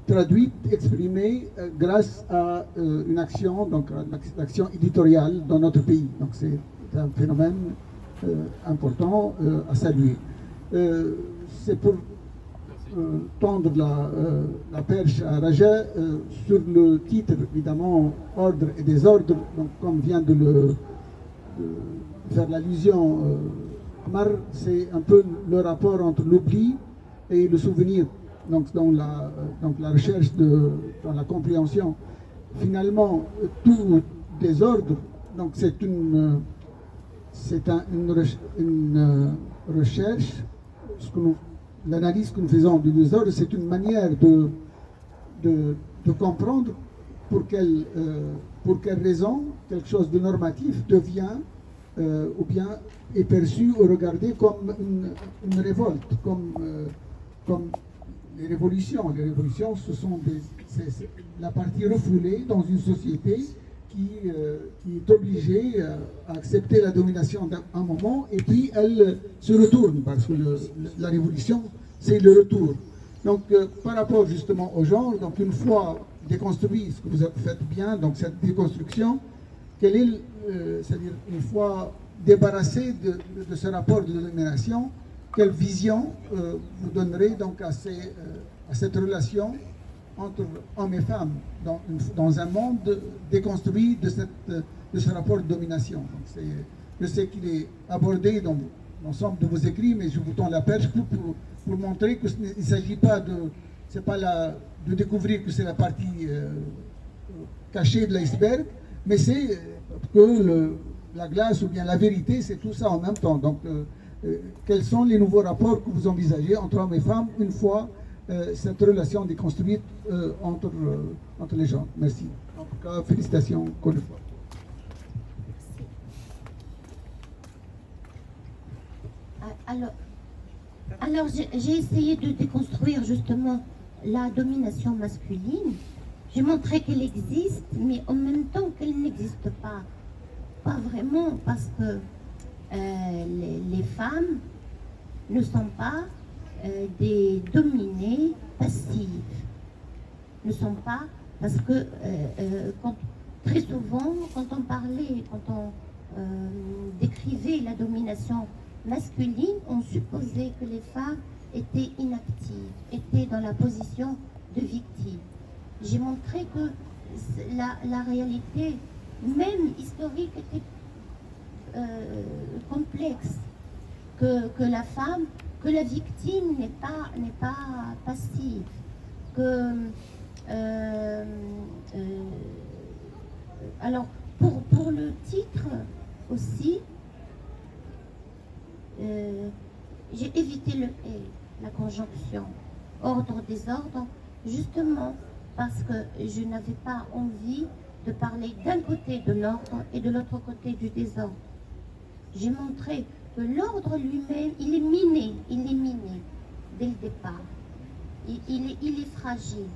traduite, exprimée grâce à une action, donc l'action éditoriale dans notre pays. Donc c'est un phénomène important à saluer. C'est pour tendre la perche à Raja sur le titre, évidemment, Ordre et désordre, donc comme vient de faire l'allusion Mar, c'est un peu le rapport entre l'oubli et le souvenir. Donc dans la recherche, dans la compréhension, finalement, tout désordre, donc c'est une recherche, l'analyse que nous faisons du désordre, c'est une manière de comprendre pour quelle raison quelque chose de normatif devient ou bien est perçu ou regardé comme une révolte, comme les révolutions. Les révolutions, c'est la partie refoulée dans une société qui est obligée à accepter la domination d'un moment, et puis elle se retourne, parce que la révolution, c'est le retour. Donc, par rapport justement au genre, donc une fois déconstruit, ce que vous faites bien, donc cette déconstruction, c'est-à-dire une fois débarrassé de ce rapport de domination, quelle vision vous donnerez donc à cette relation entre hommes et femmes dans un monde déconstruit de ce rapport de domination? Donc je sais qu'il est abordé dans l'ensemble de vos écrits, mais je vous tends la perche pour montrer qu'il ne s'agit pas de découvrir que c'est la partie cachée de l'iceberg, mais c'est que la glace ou bien la vérité, c'est tout ça en même temps. Donc, quels sont les nouveaux rapports que vous envisagez entre hommes et femmes une fois cette relation déconstruite entre les gens? Merci. En tout cas, félicitations encore une fois. Alors j'ai essayé de déconstruire justement la domination masculine. J'ai montré qu'elle existe, mais en même temps qu'elle n'existe pas. Pas vraiment, parce que les femmes ne sont pas des dominées passives. Ne sont pas, parce que très souvent, quand on décrivait la domination masculine, on supposait que les femmes étaient inactives, étaient dans la position de victime. J'ai montré que la réalité, même historique, était complexe, que la femme, que la victime n'est pas passive, que alors pour le titre aussi, j'ai évité le et, la conjonction ordre désordre, justement parce que je n'avais pas envie de parler d'un côté de l'ordre et de l'autre côté du désordre. J'ai montré que l'ordre lui-même, il est miné dès le départ. Il est fragile,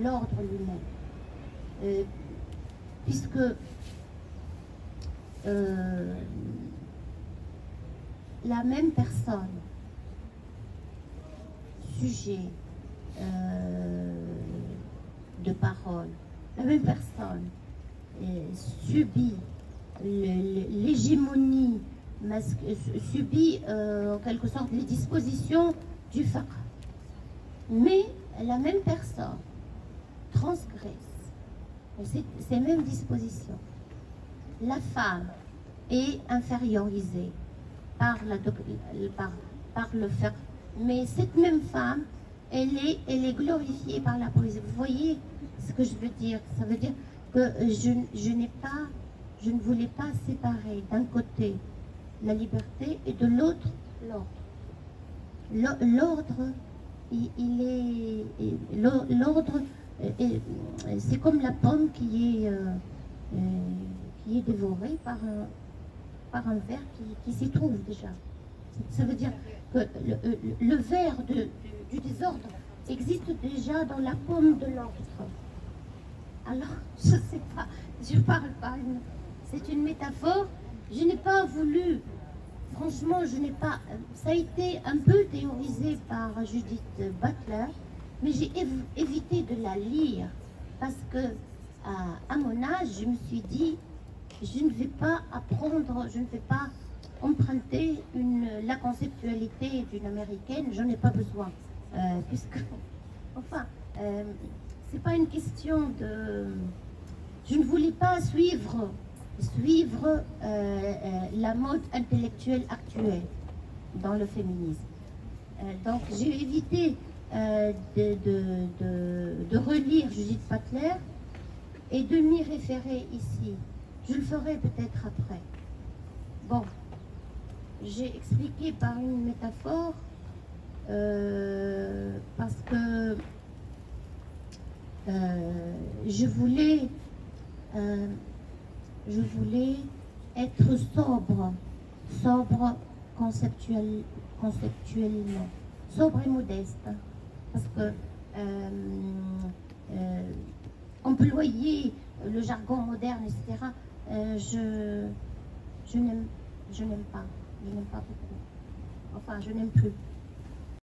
l'ordre lui-même. Puisque la même personne, sujet de parole, la même personne subit l'hégémonie, subit en quelque sorte les dispositions du faqr. Mais la même personne transgresse ces mêmes dispositions. La femme est infériorisée par le faqr, mais cette même femme, elle est glorifiée par la poésie. Vous voyez ce que je veux dire? Ça veut dire que je ne voulais pas séparer d'un côté la liberté et de l'autre l'ordre. L'ordre, l'ordre, c'est comme la pomme qui est dévorée par un ver qui s'y trouve déjà. Ça veut dire que le ver du désordre existe déjà dans la pomme de l'ordre. Alors, je ne sais pas, je parle pas, c'est une métaphore. Je n'ai pas voulu franchement, je n'ai pas... Ça a été un peu théorisé par Judith Butler, mais j'ai évité de la lire parce que, à mon âge, je me suis dit, je ne vais pas apprendre, je ne vais pas emprunter la conceptualité d'une américaine, j'en ai pas besoin. Puisque, enfin, c'est pas une question de... Je ne voulais pas suivre la mode intellectuelle actuelle dans le féminisme. Donc j'ai évité de relire Judith Butler et de m'y référer ici. Je le ferai peut-être après. Bon, j'ai expliqué par une métaphore parce que je voulais être sobre conceptuellement, sobre et modeste, parce que employer le jargon moderne, etc., je n'aime pas beaucoup. Enfin, je n'aime plus.